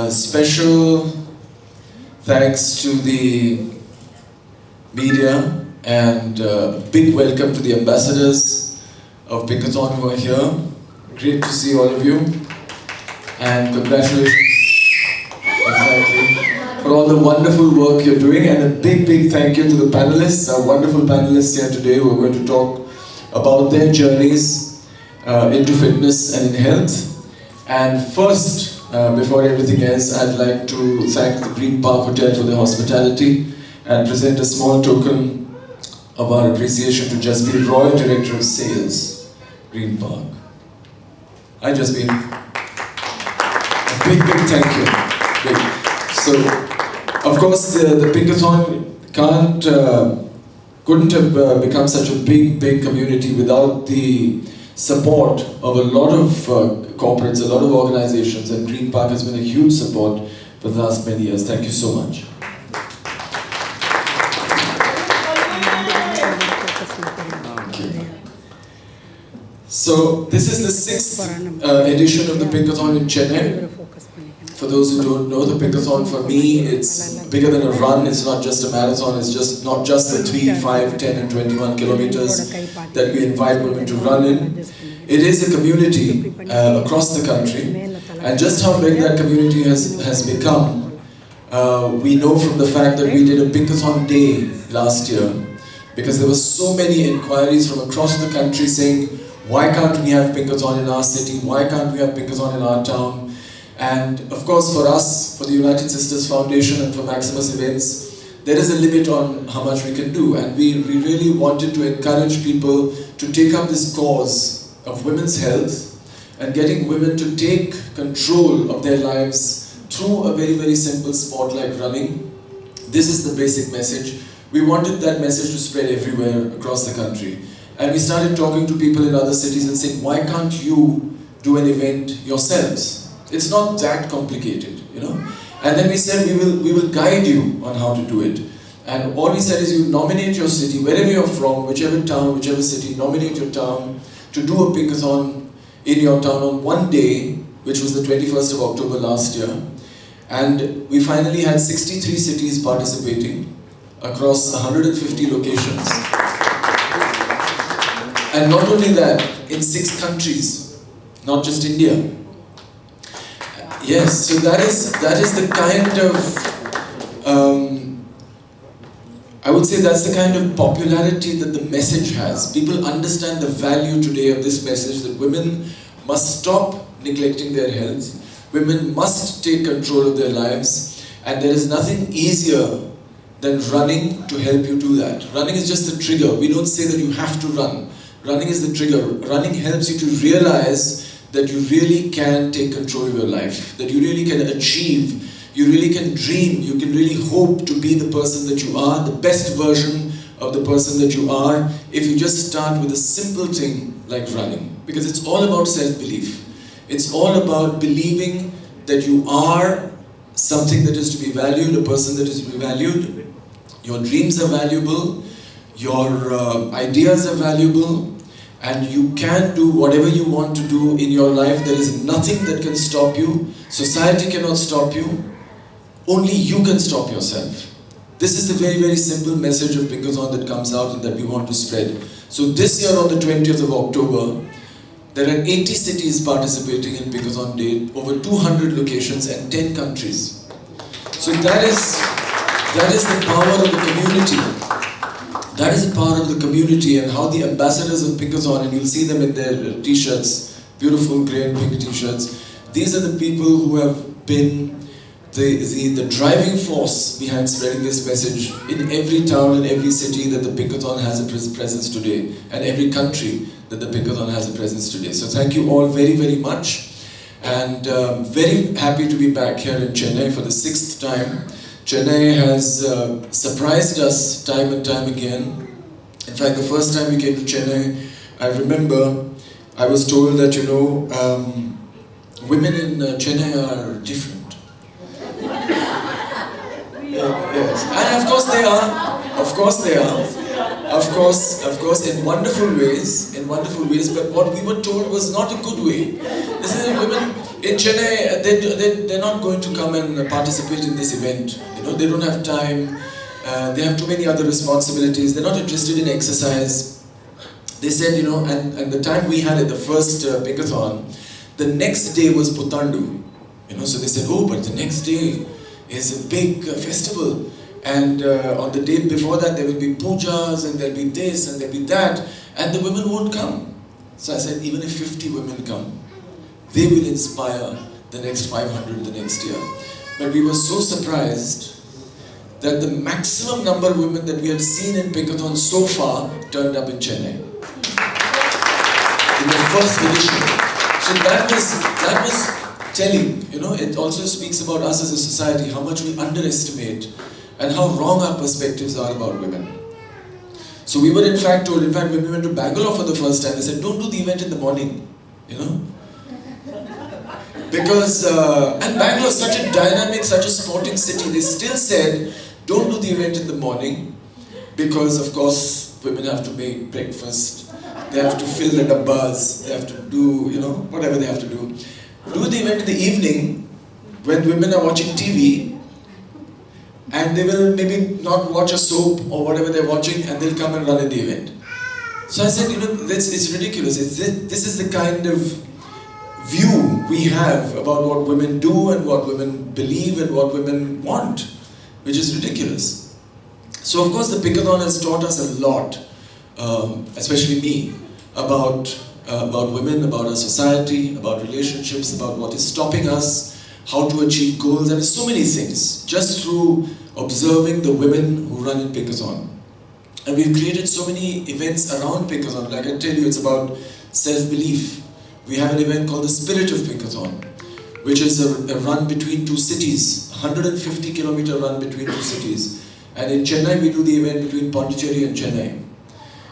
Special thanks to the media and big welcome to the ambassadors of Pinkathon who are here. Great to see all of you and congratulations for all the wonderful work you're doing, and a big thank you to the panelists, our wonderful panelists here today who are going to talk about their journeys into fitness and in health. And first, before everything else, I'd like to thank the Green Park Hotel for their hospitality and present a small token of our appreciation to Jasbir Roy, Director of Sales, Green Park. Hi Jasbir. A big thank you. Big. So, of course, the Pinkathon couldn't have become such a big community without the support of a lot of corporates, a lot of organizations, and Green Park has been a huge support for the last many years. Thank you so much. Okay. So this is the 6th edition of the Pinkathon in Chennai. For those who don't know, the Pinkathon for me, it's bigger than a run. It's not just a marathon. It's just not just the 3, 5, 10 and 21 kilometers that we invite women to run in. It is a community across the country, and just how big that community has become, we know from the fact that we did a Pinkathon day last year, because there were so many inquiries from across the country saying, why can't we have Pinkathon in our city? Why can't we have Pinkathon in our town? And of course for us, for the United Sisters Foundation and for Maximus Events, there is a limit on how much we can do, and we really wanted to encourage people to take up this cause of women's health and getting women to take control of their lives through a very simple sport like running. This is the basic message. We wanted that message to spread everywhere across the country. And we started talking to people in other cities and saying, why can't you do an event yourselves? It's not that complicated, you know. And then we said we will guide you on how to do it. And all we said is you nominate your city, wherever you're from, whichever town, whichever city, nominate your town to do a Pinkathon in your town on one day, which was the 21st of October last year. And we finally had 63 cities participating across 150 locations. And not only that, in 6 countries, not just India. Yes, so that is the kind of, I would say that's the kind of popularity that the message has. People understand the value today of this message that women must stop neglecting their health, women must take control of their lives, and there is nothing easier than running to help you do that. Running is just the trigger. We don't say that you have to run. Running is the trigger. Running helps you to realize that you really can take control of your life, that you really can achieve, you really can dream, you can really hope to be the person that you are, the best version of the person that you are, if you just start with a simple thing like running. Because it's all about self-belief. It's all about believing that you are something that is to be valued, a person that is to be valued. Your dreams are valuable, your ideas are valuable, and you can do whatever you want to do in your life. There is nothing that can stop you. Society cannot stop you. Only you can stop yourself. This is the very simple message of Pinkathon that comes out and that we want to spread. So this year on the 20th of October, there are 80 cities participating in Pinkathon Day, over 200 locations and 10 countries. So that is the power of the community. That is the power of the community, and how the ambassadors of Pinkathon, and you'll see them in their t-shirts, beautiful grey and pink t-shirts. These are the people who have been the driving force behind spreading this message in every town and every city that the Pinkathon has a presence today, and every country that the Pinkathon has a presence today. So thank you all very much, and very happy to be back here in Chennai for the 6th time. Chennai has surprised us time and time again. In fact, the first time we came to Chennai, I remember I was told that, you know, women in Chennai are different. Yes, and of course they are. Of course they are. Of course, in wonderful ways. But what we were told was not a good way. This is In Chennai, they're not going to come and participate in this event. You know, they don't have time. They have too many other responsibilities. They're not interested in exercise. They said, you know, and the time we had it, the first Pickathon, the next day was Puthandu. You know, so they said, oh, but the next day is a big festival. And on the day before that, there will be pujas, and there'll be this, and there'll be that, and the women won't come. So I said, even if 50 women come, they will inspire the next 500 the next year. But we were so surprised that the maximum number of women that we had seen in Pickathon so far turned up in Chennai. In the first edition. So that was telling, you know, it also speaks about us as a society, how much we underestimate and how wrong our perspectives are about women. So we were in fact told, when we went to Bangalore for the first time, they said, don't do the event in the morning, you know. Because, and Bangalore is such a dynamic, such a sporting city, they still said, don't do the event in the morning, because of course, women have to make breakfast, they have to fill the dabbas, they have to do, you know, whatever they have to do. Do the event in the evening, when women are watching TV, and they will maybe not watch a soap or whatever they're watching, and they'll come and run in the event. So I said, you know, it's ridiculous. This is the kind of view we have about what women do and what women believe and what women want, which is ridiculous. So of course the Pickathon has taught us a lot, especially me, about women, about our society, about relationships, about what is stopping us, how to achieve goals, and so many things, just through observing the women who run in Pickathon. And we've created so many events around Pickathon. Like I tell you, it's about self-belief. We have an event called the Spirit of Pickathon, which is a run between two cities, 150 kilometer run between two cities. And in Chennai, we do the event between Pondicherry and Chennai.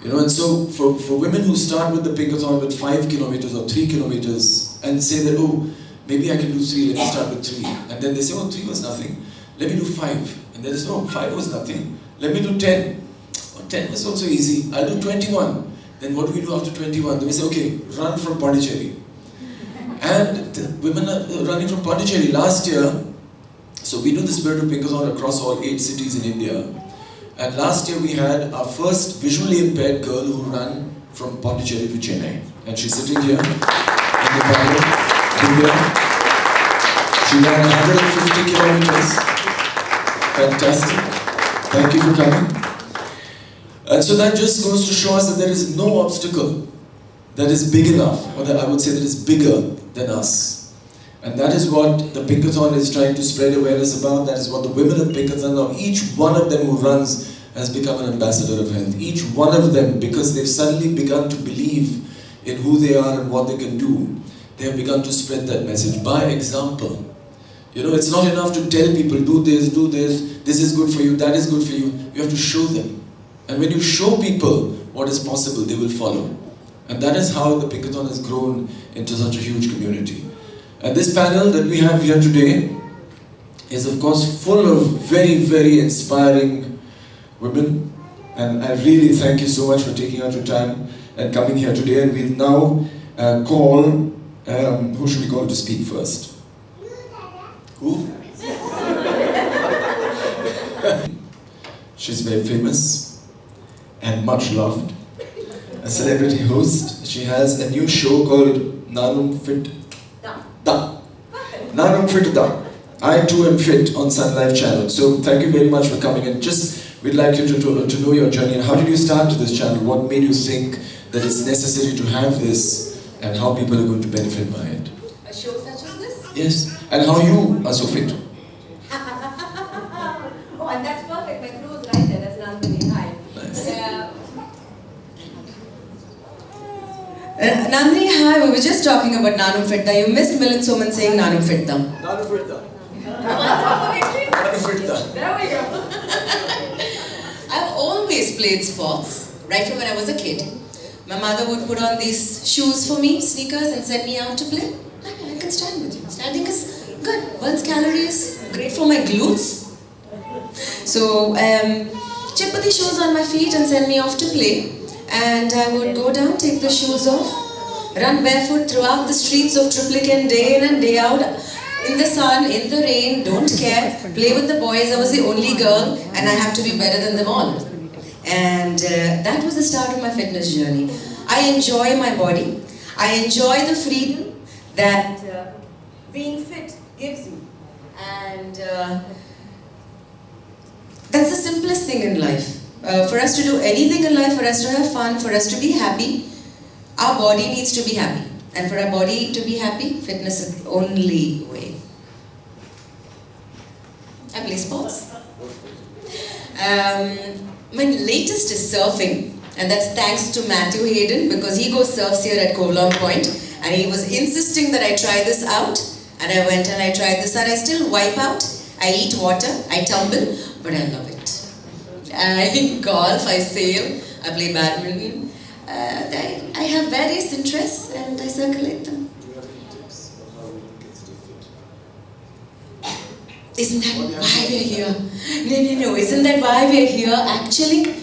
You know, and so for women who start with the Pickathon with 5 kilometers or 3 kilometers and say that, oh, maybe I can do 3, let me start with 3. And then they say, oh, 3 was nothing, let me do 5. And then they say, oh, 5 was nothing, let me do 10. Oh, 10 was also easy, I'll do 21. Then what do we do after 21? Then we say, okay, run from Pondicherry. And the women are running from Pondicherry. Last year, so we do the Spirit of Pickathon across all 8 cities in India. And last year we had our first visually impaired girl who ran from Pondicherry to Chennai. And she's sitting here in the panel, India. She ran 150 kilometers. Fantastic. Thank you for coming. And so that just goes to show us that there is no obstacle that is big enough, or that I would say that is bigger than us. And that is what the Pickathon is trying to spread awareness about. That is what the women of Pickathon, now each one of them who runs has become an ambassador of health. Each one of them, because they've suddenly begun to believe in who they are and what they can do, they have begun to spread that message by example. You know, it's not enough to tell people, do this, this is good for you, that is good for you. You have to show them. And when you show people what is possible, they will follow. And that is how the Pickathon has grown into such a huge community. And this panel that we have here today is of course full of very, very inspiring women. And I really thank you so much for taking out your time and coming here today. And we'll now call, who should we call to speak first? Who? She's very famous and much loved. A celebrity host. She has a new show called Nanum Fit Da. Nanum Fit Da. I too am fit on Sun Life channel. So thank you very much for coming, and just we'd like you to know your journey and how did you start this channel? What made you think that it's necessary to have this, and how people are going to benefit by it? A show such as this? Yes, and how you are so fit. Oh, and that's perfect. My crew is right there. That's Nandini. Hi. Nice. Nandini, hi. We were just talking about Nanum Fitta. You missed Milind Soman saying Nanum Fitta. Nanum Fitta. There we go. I've always played sports, right from when I was a kid. My mother would put on these shoes for me, sneakers, and send me out to play. I can stand with you. Standing is good. Burns calories, great for my glutes. So, she'd put the shoes on my feet and send me off to play. And I would go down, take the shoes off, run barefoot throughout the streets of Triplicane day in and day out, in the sun, in the rain, don't care, play with the boys. I was the only girl and I have to be better than them all. And that was the start of my fitness journey. I enjoy my body. I enjoy the freedom that being fit gives me. And that's the simplest thing in life. For us to do anything in life, for us to have fun, for us to be happy, our body needs to be happy. And for our body to be happy, fitness is the only way. I play sports. My latest is surfing, and that's thanks to Matthew Hayden, because he goes surfs here at Kowloon Point, and he was insisting that I try this out, and I went and I tried this out. I still wipe out, I eat water, I tumble, but I love it. I golf, I sail, I play badminton. I have various interests and I circulate them. Isn't that why we're here? No. Isn't that why we're here? Actually,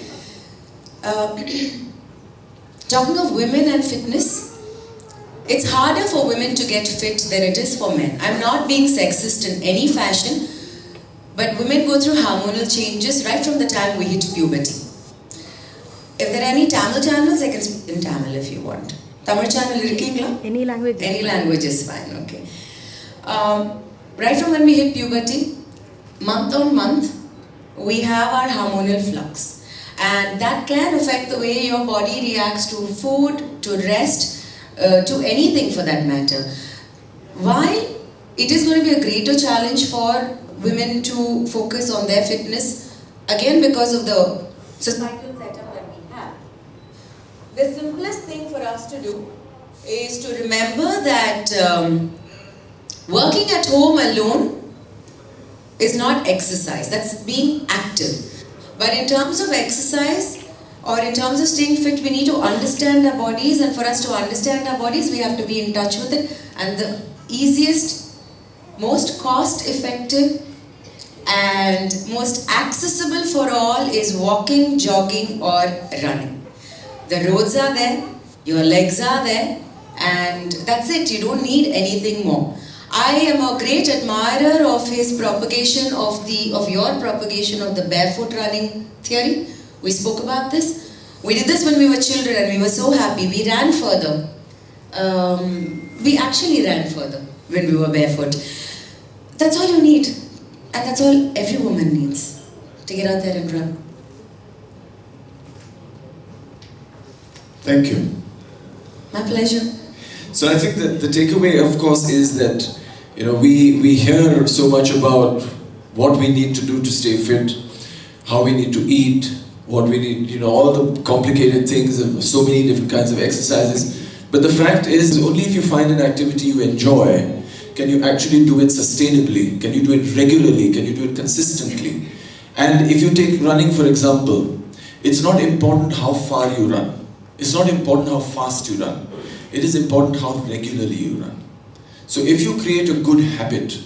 talking of women and fitness, it's harder for women to get fit than it is for men. I'm not being sexist in any fashion, but women go through hormonal changes right from the time we hit puberty. If there are any Tamil channels, I can speak in Tamil if you want. Tamil channel irukingla? Any language. Any language is fine, okay. Right from when we hit puberty, month on month, we have our hormonal flux. And that can affect the way your body reacts to food, to rest, to anything for that matter. While it is going to be a greater challenge for women to focus on their fitness, again because of the societal setup that we have, the simplest thing for us to do is to remember that working at home alone is not exercise, that's being active. But in terms of exercise or in terms of staying fit, we need to understand our bodies, and for us to understand our bodies, we have to be in touch with it. And the easiest, most cost-effective and most accessible for all is walking, jogging or running. The roads are there, your legs are there, and that's it. You don't need anything more. I am a great admirer of his propagation of your propagation of the barefoot running theory. We spoke about this. We did this when we were children and we were so happy. We ran further. We actually ran further when we were barefoot. That's all you need. And that's all every woman needs, to get out there and run. Thank you. My pleasure. So I think that the takeaway, of course, is that we hear so much about what we need to do to stay fit, how we need to eat, what we need, all the complicated things, and so many different kinds of exercises. But the fact is, only if you find an activity you enjoy, can you actually do it sustainably? Can you do it regularly? Can you do it consistently? And if you take running, for example, it's not important how far you run. It's not important how fast you run. It is important how regularly you run. So if you create a good habit,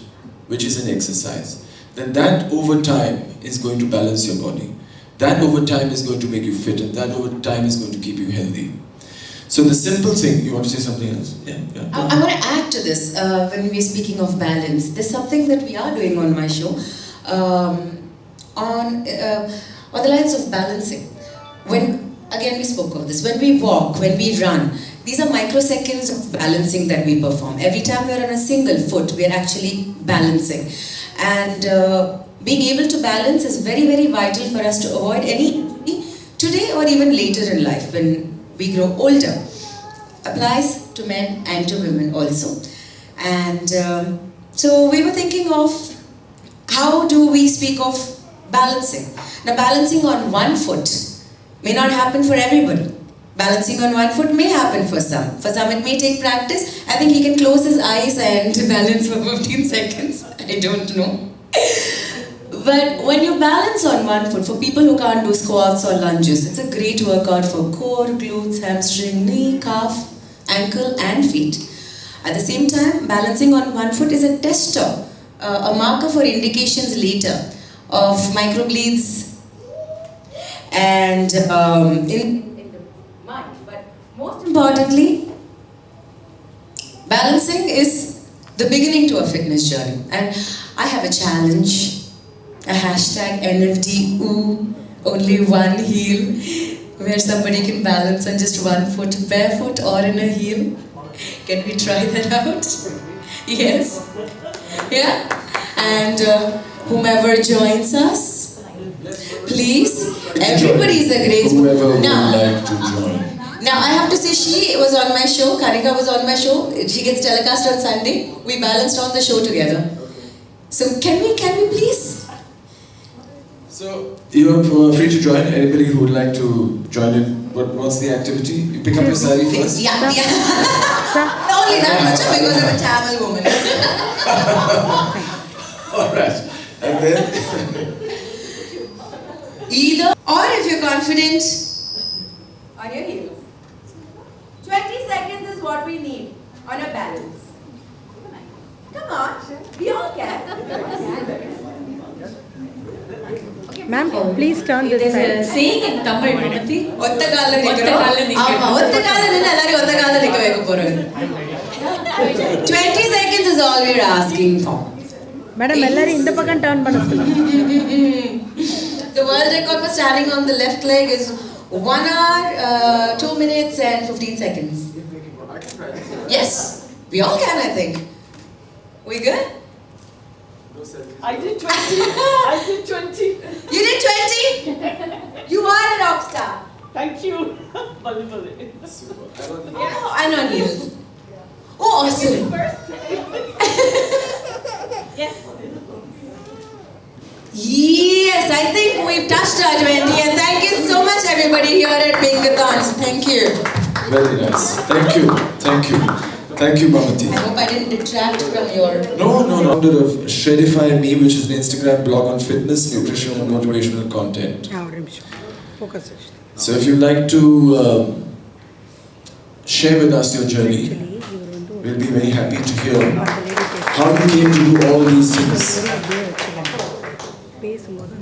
which is an exercise, then that over time is going to balance your body. That over time is going to make you fit, and that over time is going to keep you healthy. So the simple thing, you want to say something else? Yeah. I want to add to this when we're speaking of balance. There's something that we are doing on my show on the lines of balancing. Again, we spoke of this. When we walk, when we run, these are microseconds of balancing that we perform. Every time we are on a single foot, we are actually balancing. And being able to balance is very, very vital for us to avoid any injury today or even later in life when we grow older. Applies to men and to women also. And so we were thinking of how do we speak of balancing. Now, balancing on one foot may not happen for everybody. Balancing on one foot may happen for some. For some it may take practice. I think he can close his eyes and balance for 15 seconds. I don't know. But when you balance on one foot, for people who can't do squats or lunges, it's a great workout for core, glutes, hamstring, knee, calf, ankle and feet. At the same time, balancing on one foot is a tester, a marker for indications later of microbleeds and in the mind. But most importantly, Balancing is the beginning to a fitness journey. And I have a challenge, a hashtag NFT, ooh, only one heel, where somebody can balance on just one foot, barefoot or in a heel. Can we try that out? Yes? Yeah? And whomever joins us, please, everybody is a great... Whoever would Now, like to join. now I have to say, she was on my show, Kanika was on my show, she gets telecast on Sunday, we balanced on the show together. So can we please? So, you are free to join. Anybody who would like to join in, what's the activity? You pick up your sari first? Yeah. Not only that much, because I'm a Tamil woman. Alright. And then? Either, or if you're confident, On your heels. 20 seconds is what we need on a balance. Come on, we all can. Ma'am, please turn this There's a side. saying in Tamil, Mamati. ஒத்த கால்ல நிக்கணும். ஒத்த கால்ல நிக்கணும். ஆமா, ஒத்த கால்ல நின்னு எல்லாரையும் ஒத்த கால்ல நிக்க வைக்க போறோம். 20 seconds is all we're asking for. Madam எல்லாரும் இந்த பக்கம் டர்ன் பண்ண சொல்லுங்க. The world record for standing on the left leg is 1 hour, 2 minutes and 15 seconds. Yes, we all can, I think. We good? I did 20. I did 20. You did 20? You are a rock star. Thank you. Oh, and on heels. Oh, awesome. Yes. Yes, I think we've touched our 20, and thank you so much everybody here at Pinkathons. Thank you. Very nice. Thank you. Thank you. Thank you, Mamati. I hope I didn't detract from your... No. Founder of Shredify Me, which is an Instagram blog on fitness, nutrition, and motivational content. ஒரு நிமிஷம் focus So if you'd like to share with us your journey, we'll be very happy to hear how you came to do all these things. பேசும்போது